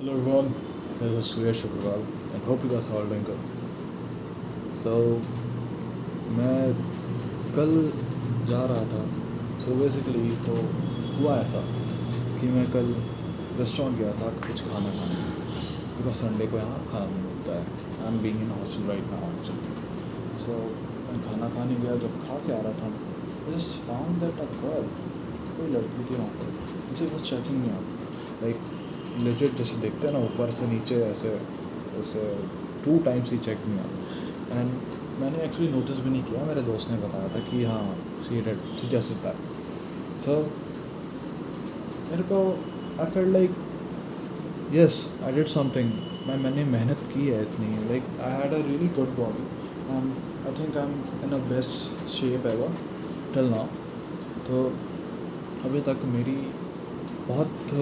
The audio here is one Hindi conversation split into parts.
Hello everyone, this is Suresh Agrawal and hope you guys are all doing good. So मैं कल जा रहा था. So basically तो हुआ ऐसा कि मैं कल रेस्टोरेंट गया था कुछ खाना खाने, बिकॉज संडे को यहाँ खाना नहीं मिलता है. I am being in hostel right now actually. So मैं खाना खाने गया, जब खा के आ रहा था I just found that a girl, कोई लड़की थी वहाँ पर, मुझे बस checking me out like legit जैसे देखते हैं ना ऊपर से नीचे ऐसे, उसे 2 टाइम्स ही चेक नहीं आया. एंड मैंने एक्चुअली नोटिस भी नहीं किया, मेरे दोस्त ने बताया था कि हाँ शी जस्ट दैट. सो मेरे को I felt like yes I did something. मैंने मेहनत की है इतनी, like I had a really good body and I think I am in a best shape ever till now. तो अभी तक मेरी बहुत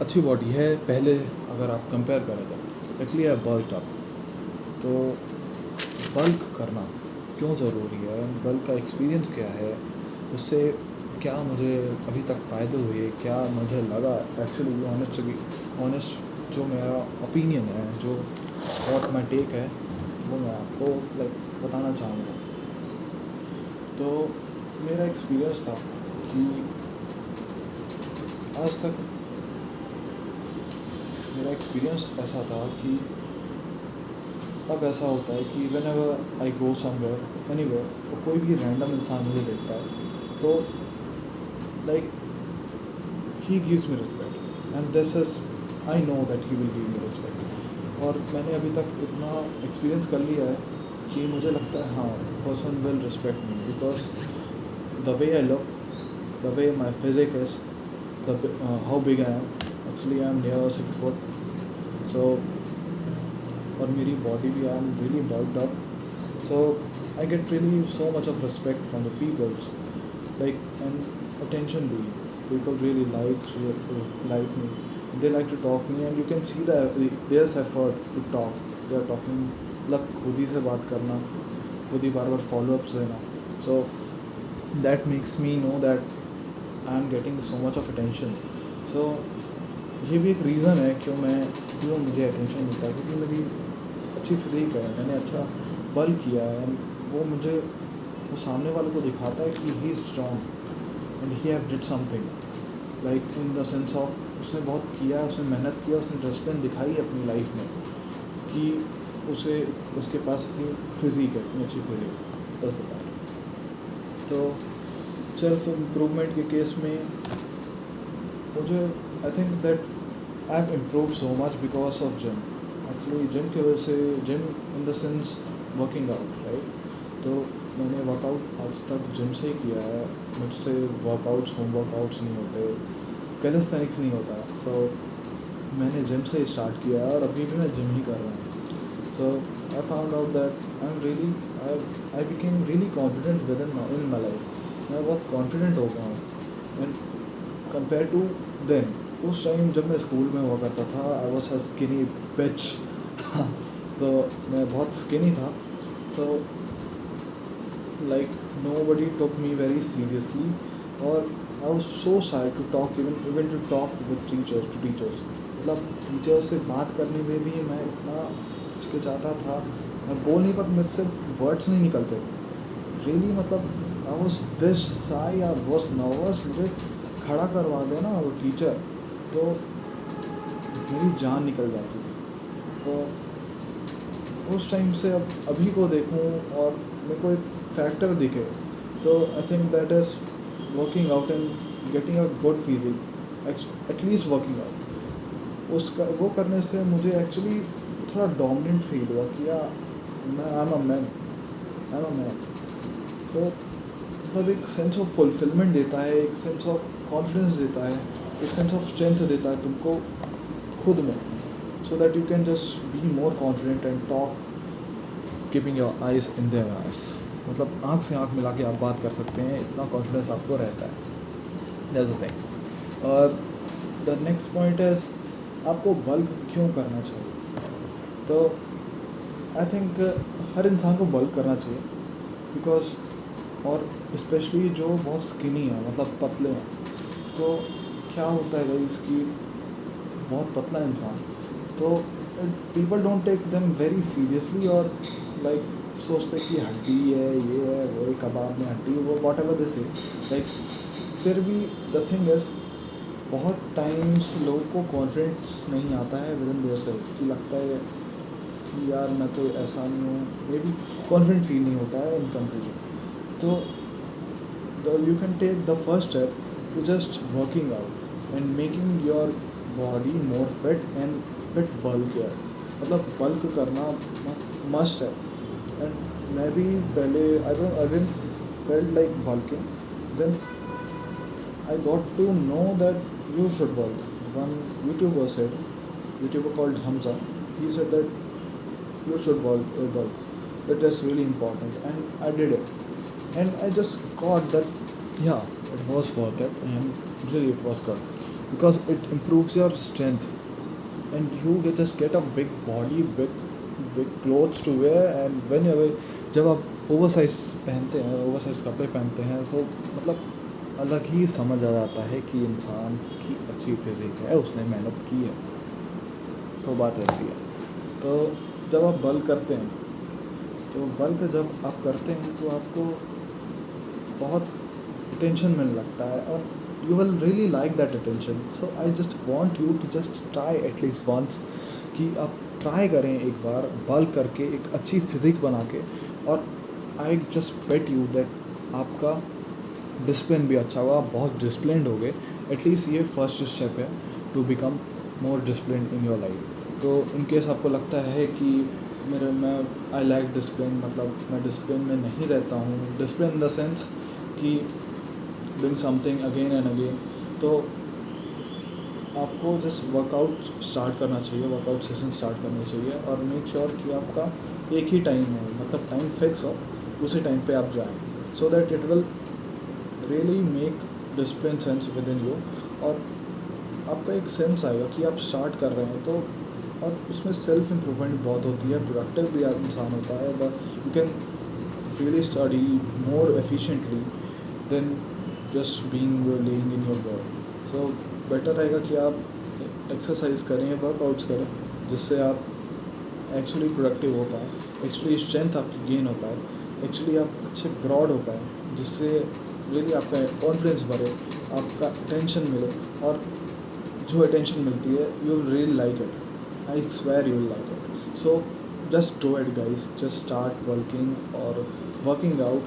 अच्छी बॉडी है. पहले अगर आप कंपेयर करें तो एक्चुअली आई बल्क अप. तो बल्क करना क्यों ज़रूरी है, बल्क का एक्सपीरियंस क्या है, उससे क्या मुझे अभी तक फ़ायदे हुए, क्या मुझे लगा एक्चुअली ऑनेस्ट जो मेरा ओपिनियन है, जो व्हाट माई टेक है, वो मैं आपको लाइक बताना चाहूँगा. तो मेरा एक्सपीरियंस था कि आज तक मेरा एक्सपीरियंस ऐसा था कि अब ऐसा होता है कि when ever I go somewhere anywhere, तो कोई भी रैंडम इंसान मुझे देखता है तो like he gives me respect and this is I know that he will give me respect. और मैंने अभी तक इतना एक्सपीरियंस कर लिया है कि मुझे लगता है हाँ person will respect me because the way I look, the way my physique is, how big I am. Actually I am near 6 foot. So और मेरी बॉडी भी I am really bulked up. So I get really so much of respect from the people, like and attention भी. People really like me. They like to talk me and you can see there's effort to talk. They are talking मतलब खुद ही से बात करना, खुद ही बार बार follow-ups देना. So that makes me know that I am getting so much of attention. So ये भी एक रीज़न है क्यों मुझे अटेंशन मिलता है, क्योंकि मेरी अच्छी फिज़िक है, मैंने अच्छा बल किया है. वो वो सामने वाले को दिखाता है कि he is strong and he have did something, like in the sense of उसने बहुत किया, उसने मेहनत किया, उसने डिसिप्लिन दिखाई अपनी लाइफ में कि उसके पास इतनी फिज़िक है, इतनी अच्छी फिज़िक. दस बार तो सेल्फ इम्प्रूवमेंट के केस में मुझे आई think that I have improve so much because of gym. Actually gym की वजह से, gym in the sense working out right. तो मैंने वर्कआउट आज तक जिम से ही किया है. मुझसे वर्कआउट्स होम वर्कआउट्स नहीं होते, कैलिस्थेनिक्स नहीं होता. सो मैंने जिम से स्टार्ट किया और अभी भी मैं जिम ही कर रहा हूँ. So I found out that I became really confident with in my life. मैं बहुत कॉन्फिडेंट हो गया हूँ एंड कंपेयर टू देन. उस टाइम जब मैं स्कूल में हुआ करता था आई वॉज अ स्किनी बिच. तो मैं बहुत स्किनी था. So like nobody took me very seriously और I was so shy to talk, even to talk with teachers. मतलब टीचर से बात करने में भी मैं इतना हिचकिचाता था, मैं बोल नहीं पाता, मेरे से वर्ड्स नहीं निकलते थे रियली. मतलब I was this shy, I was nervous. मुझे खड़ा करवा देना वो टीचर तो मेरी जान निकल जाती थी. तो उस टाइम से अब अभी को देखूं और मेरे को एक फैक्टर दिखे तो I think that is working out and getting a good physique, at least working out. उसका वो करने से मुझे एक्चुअली थोड़ा डोमिनेंट फील हुआ कि यार मैं आई एम अ मैन. तो मतलब एक सेंस ऑफ फुलफिलमेंट देता है, एक सेंस ऑफ कॉन्फिडेंस देता है, एक सेंस ऑफ स्ट्रेंथ देता है तुमको खुद में, so that you can just be more confident and talk keeping your eyes in their eyes. मतलब आँख से आँख मिला के आप बात कर सकते हैं, इतना कॉन्फिडेंस आपको रहता है. That's the thing. और द नेक्स्ट पॉइंट इज आपको बल्क क्यों करना चाहिए. तो आई थिंक हर इंसान को बल्क करना चाहिए बिकॉज, और स्पेशली जो बहुत स्किनी है, मतलब पतले हैं, तो क्या होता है भाई इसकी बहुत पतला इंसान तो people don't take them very seriously, और लाइक सोचते कि हड्डी है, ये है, वो है, कबाब में हड्डी, वो वॉट एवर दिस है, लाइक फिर भी द थिंग इज़ बहुत टाइम्स लोगों को कॉन्फिडेंस नहीं आता है विद इन देयर सेल्फ, कि लगता है कि यार मैं तो ऐसा नहीं हूँ, मे बी कॉन्फिडेंट फील नहीं होता है इन कंफ्यूजन। तो you can take the first step to just working out and making your body more fit and fit bulk है, मतलब बल्क करना मस्ट है। एंड मैं भी पहले I didn't felt like bulking, then I got to know that you should bulk. One YouTuber called Hamza, he said that you should bulk. It is really important, and I did it. And I just got that, yeah, it was worth it, and really it was good because it improves your strength, and you get a big body, big clothes to wear, and whenever जब आप ओवरसाइज पहनते हैं, ओवरसाइज कपड़े पहनते हैं, तो मतलब अलग ही समझ आ जाता है कि इंसान की अच्छी फिजिक है, उसने मेहनत की है। तो बात ऐसी है। तो जब आप बल्क करते हैं, तो बल्क जब आप करते हैं तो आपको बहुत अटेंशन मिलने लगता है, और you will really like that attention. So I just want you to just try at least once, कि आप ट्राई करें एक बार बल्क करके एक अच्छी फिजिक बना के, और I just bet you that आपका डिसिप्लिन भी अच्छा होगा, आप बहुत डिसिप्लिन्ड हो गए। एटलीस्ट ये फर्स्ट स्टेप है to become more disciplined in your life. तो इन केस आपको लगता है कि मैं आई लाइक डिसिप्लिन, मतलब मैं डिसिप्लिन में नहीं रहता हूँ, डिसिप्लिन इन द सेंस कि doing something again and again, तो आपको जस्ट वर्कआउट स्टार्ट करना चाहिए, वर्कआउट सेशन स्टार्ट करनी चाहिए, और मेक श्योर कि आपका एक ही टाइम हो, मतलब टाइम फिक्स हो, उसी टाइम पे आप जाएं, so that it will really make discipline sense with in you, और आपका एक सेंस आएगा कि आप स्टार्ट कर रहे हैं। तो और उसमें सेल्फ इम्प्रूवमेंट बहुत होती है, प्रोडक्टिव भी इंसान होता है, but you can really study more efficiently then just being laying in your bed. So better रहेगा कि आप एक्सरसाइज करें, वर्कआउट्स करें, जिससे आप एक्चुअली प्रोडक्टिव हो पाए, एक्चुअली स्ट्रेंथ आपकी गेन हो पाए, एक्चुअली आप अच्छे ब्रॉड हो पाए, जिससे रियली आपका कॉन्फिडेंस बढ़े, आपका अटेंशन मिले, और जो अटेंशन मिलती है you will really like it, I swear you will like it. So just do it guys, just start working or working out,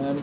and